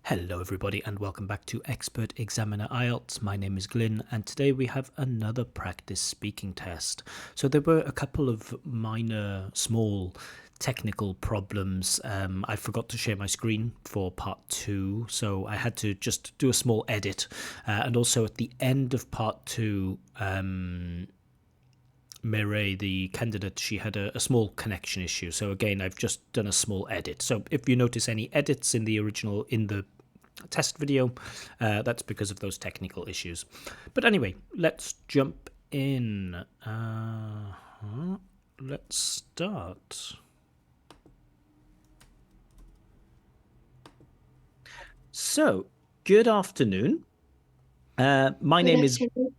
Hello everybody and welcome back to Expert Examiner IELTS. My name is Glyn and today we have another practice speaking test. So there were a couple of minor, small technical problems. I forgot to share my screen for part 2, so I had to just do a small edit. And also at the end of part 2, Merey, the candidate, she had a small connection issue. So again, I've just done a small edit. So if you notice any edits in the original, in the test video, that's because of those technical issues. But anyway, let's jump in. Let's start. So, good afternoon. My Good name is afternoon.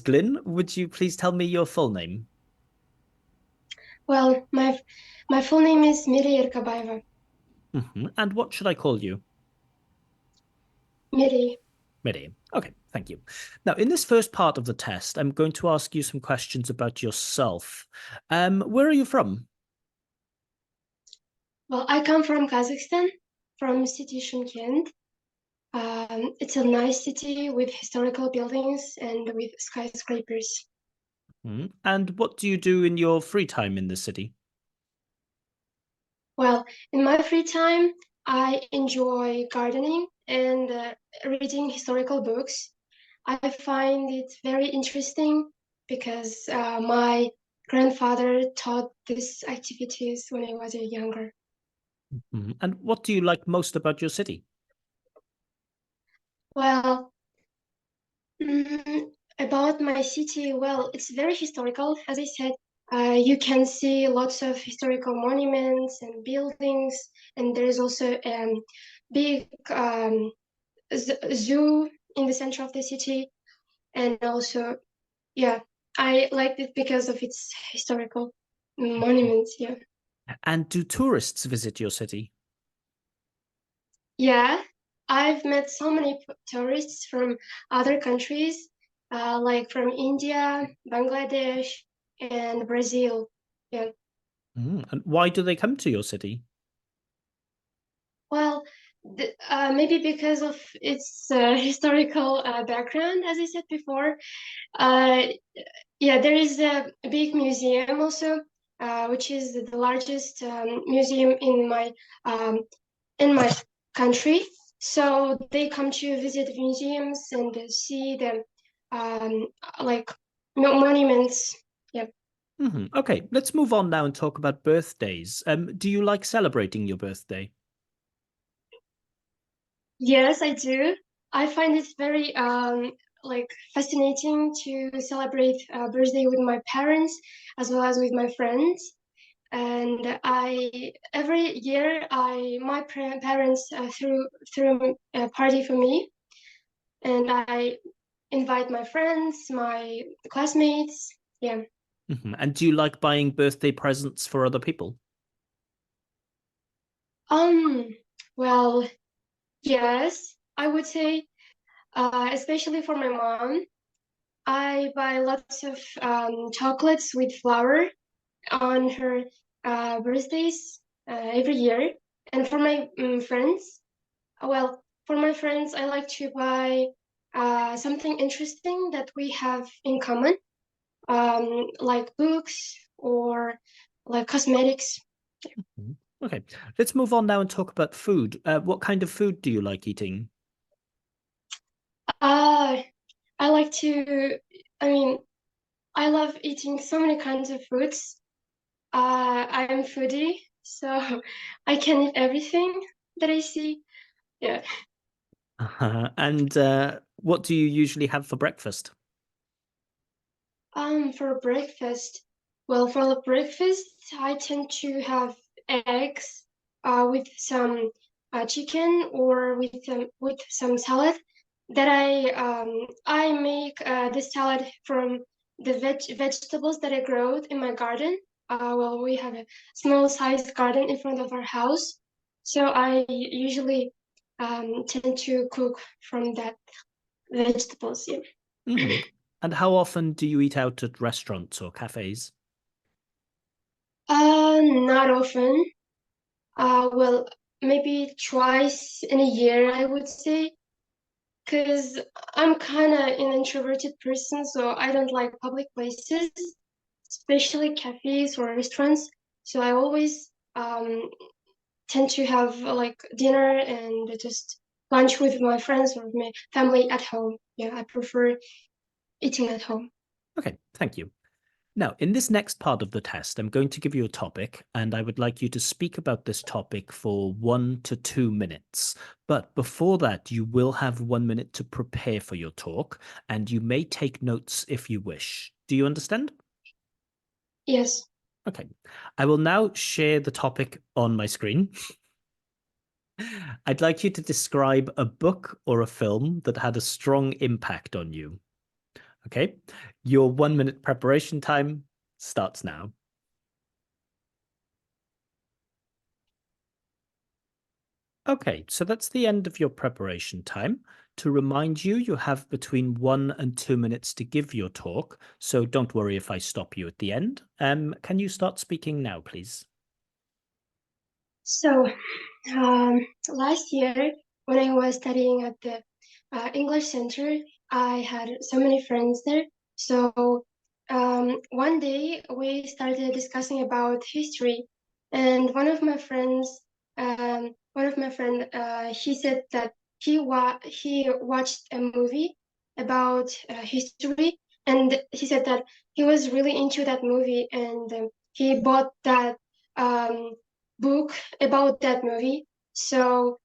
Glyn. Would you please tell me your full name? Well, my full name is Merey. And what should I call you? Merey. Merey. Okay, thank you. Now, in this first part of the test, I'm going to ask you some questions about yourself. Where are you from? Well, I come from Kazakhstan, from city Shymkent. It's a nice city with historical buildings and with skyscrapers. And what do you do in your free time in the city? Well, in my free time, I enjoy gardening and reading historical books. I find it very interesting because my grandfather taught these activities when I was younger. And what do you like most about your city? Well, about my city, well, it's very historical. As I said, you can see lots of historical monuments and buildings, and there is also a big zoo in the center of the city. And also, yeah, I liked it because of its historical monuments. Yeah, And do tourists visit your city? yeah. I've met so many tourists from other countries, like from India, Bangladesh, and Brazil. Yeah. And why do they come to your city? Well, maybe because of its historical background, as I said before. Uh, yeah, there is a big museum also, which is the largest museum um, in my country. So they come to visit museums and see the um, like monuments. Yeah. Okay, let's move on now and talk about birthdays. Do you like celebrating your birthday? Yes, I do. I find it very fascinating to celebrate birthday with my parents as well as with my friends. And I every year I my parents threw a party for me, and I invite my friends, my classmates. Yeah. And do you like buying birthday presents for other people? Um. Well, yes, I would say, especially for my mom. I buy lots of chocolates with flour on her birthdays every year. And for my friends, well, for my friends, I like to buy something interesting that we have in common, like books or like cosmetics. Mhm. Okay, let's move on now and talk about food. What kind of food do you like eating? Uh, I like to, I mean, I love eating so many kinds of foods. I'm foodie, so I can eat everything that I see. Yeah. And what do you usually have for breakfast? For breakfast, well, for the breakfast, I tend to have eggs, with some chicken or with some salad. That I make this salad from the vegetables that I grow in my garden. Well, we have a small sized garden in front of our house, so I usually tend to cook from that vegetables. Yeah. hmm And how often do you eat out at restaurants or cafes? Not often. Well, maybe twice in a year, I would say, because I'm kind of an introverted person, so I don't like public places, especially cafes or restaurants. So I always tend to have like dinner and just lunch with my friends or my family at home. Yeah, I prefer eating at home. Okay, thank you. Now, in this next part of the test, I'm going to give you a topic, and I would like you to speak about this topic for 1 to 2 minutes. But before that, you will have 1 minute to prepare for your talk, and you may take notes if you wish. Do you understand? Yes. Okay. I will now share the topic on my screen. I'd like you to describe a book or a film that had a strong impact on you. Okay. Your 1 minute preparation time starts now. Okay, so that's the end of your preparation time. To remind you, you have between 1 and 2 minutes to give your talk, so don't worry if I stop you at the end. Can you start speaking now, please? So, last year, when I was studying at the English Center, I had so many friends there. So, one day we started discussing about history, and one of my friend, he said that he watched a movie about history, and he said that he was really into that movie, and he bought that. Um, Book about that movie. So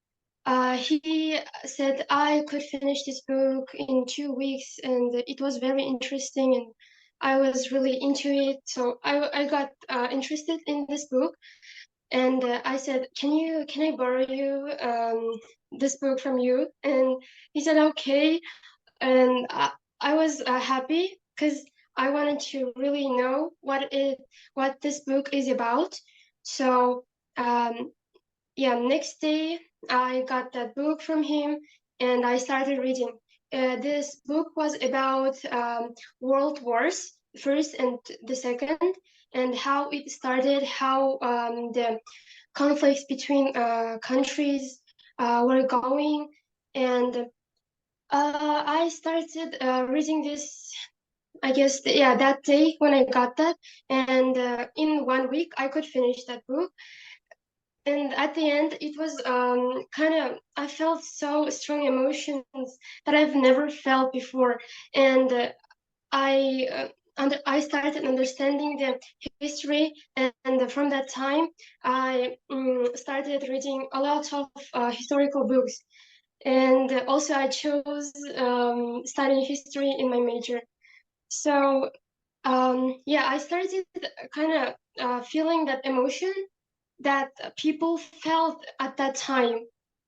he said I could finish this book in 2 weeks, and it was very interesting, and I was really into it. So I got interested in this book, and I said, can I borrow you this book from you? And he said, okay. And I was happy because I wanted to really know what this book is about. So um, yeah, next day I got that book from him and I started reading. This book was about world wars, first and the second, and how it started, how the conflicts between countries were going, and I started reading this. I guess yeah, that day when I got that, and in 1 week I could finish that book. And at the end, it was kind of I felt so strong emotions that I've never felt before, and I started understanding the history, and from that time, I started reading a lot of historical books, and also I chose studying history in my major. So yeah, I started kind of feeling that emotion that people felt at that time.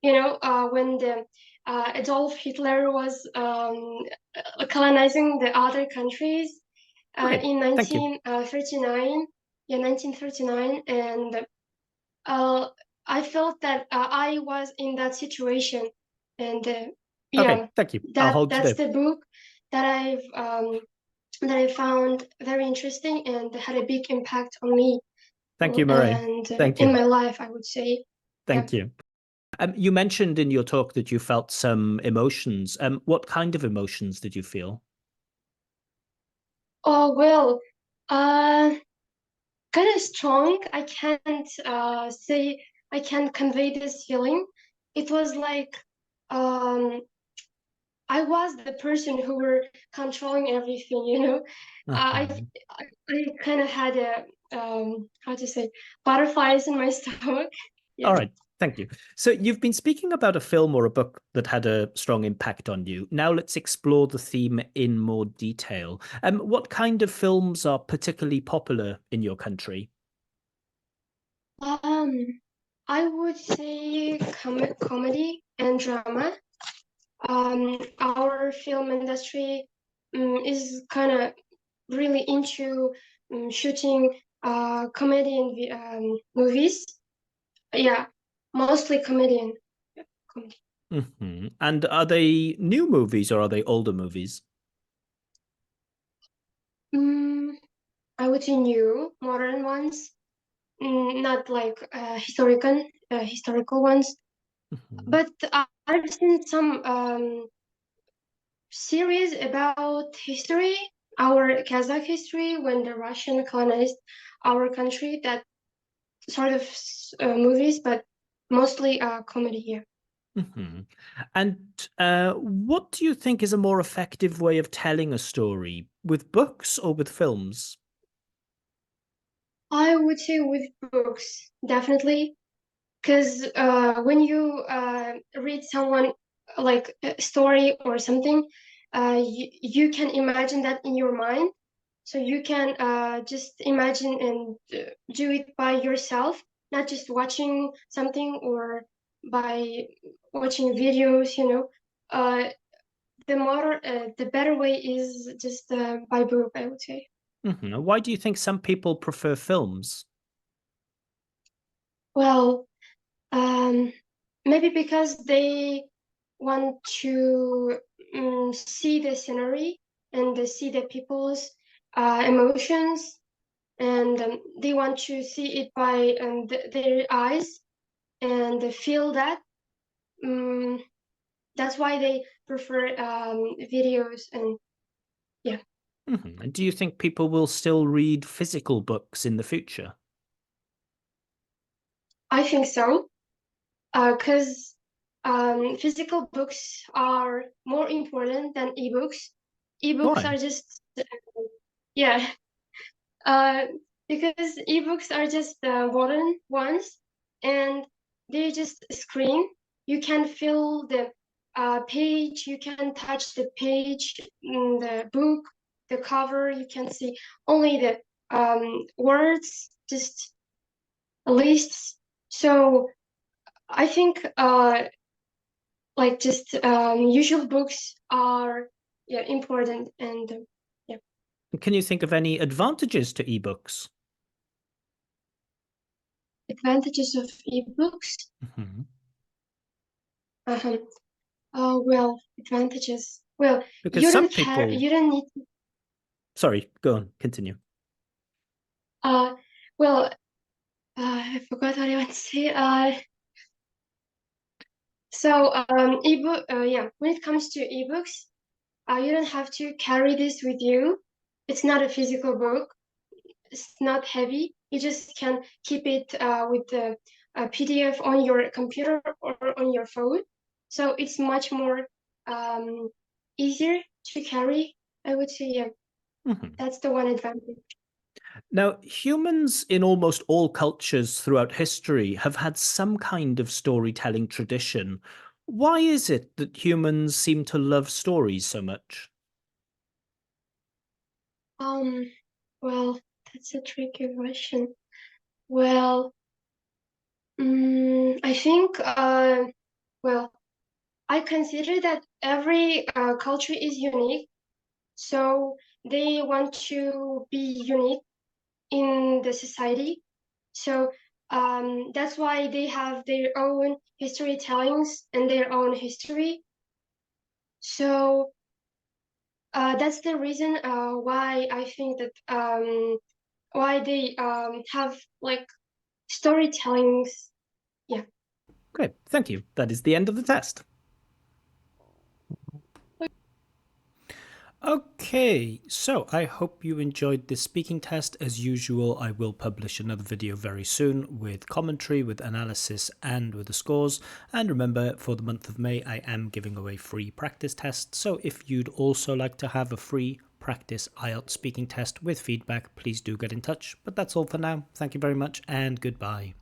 When the Adolf Hitler was colonizing the other countries Okay, in thank you. 1939. Yeah, 1939, and uh, I felt that I was in that situation, and Okay, yeah, thank you. I'll that hold you that's there. the book that I found very interesting and had a big impact on me Thank you, Merey. and Thank in you. my life, I would say. Yeah. Thank you. You mentioned in your talk that you felt some emotions. What kind of emotions did you feel? Oh, well, uh, kind of strong. I can't convey this feeling. It was like um, I was the person who were controlling everything, you know. Uh-huh. I kind of had a how to say butterflies in my stomach. All Yeah. right. Thank you. So you've been speaking about a film or a book that had a strong impact on you. Now let's explore the theme in more detail. What kind of films are particularly popular in your country? Um, I would say comedy and drama. Our film industry is kind of really into shooting comedy movies. Yeah, mostly comedian. Yeah, comedy. And are they new movies or are they older movies? Mm, I would say new, modern ones, not like historical. historical ones. Mhm. But I've seen some series about history, our Kazakh history when the Russian colonized our country. That sort of movies, but mostly comedy here. Mhm. And what do you think is a more effective way of telling a story, with books or with films? I would say with books, definitely, because when you read someone like a story or something, you can imagine that in your mind. So you can just imagine and do it by yourself, not just watching something or by watching videos, you know. Uh, the better way is just by book, I would say. Mhm. Why do you think some people prefer films? Well, um, maybe because they want to see the scenery and they see the people's emotions, and they want to see it by their eyes and they feel that. Um, that's why they prefer videos and yeah, Mhm. And do you think people will still read physical books in the future? I think so. Because physical books are more important than ebooks. Ebooks Why? are just yeah, uh, because ebooks are just modern ones, and they just screen. You can feel the page. You can touch the page, the book, the cover. You can see only the words, just lists. So I think like just usual books are yeah important and yeah. Can you think of any advantages to ebooks? Advantages of ebooks. Mhm. Uh-huh. Well, advantages. Well, Because some people. you don't need Sorry, go on, continue. uh well I forgot what I want to say. So ebook yeah, when it comes to ebooks, you don't have to carry this with you. It's not a physical book. It's not heavy. You just can keep it with the PDF on your computer or on your phone. So it's much more um, easier to carry. I would say, yeah, Mhm. that's the one advantage. Now, humans in almost all cultures throughout history have had some kind of storytelling tradition. Why is it that humans seem to love stories so much? Um, well, that's a tricky question. Well, I think, well, I consider that every culture is unique. So they want to be unique in the society. So that's why they have their own history tellings and their own history. So that's the reason why I think that why they have like storytellings. Yeah. Great, thank you. That is the end of the test. Okay, so I hope you enjoyed this speaking test. As usual, I will publish another video very soon with commentary, with analysis, and with the scores. And remember, for the month of May, I am giving away free practice tests. So if you'd also like to have a free practice IELTS speaking test with feedback, please do get in touch. But that's all for now. Thank you very much, and goodbye.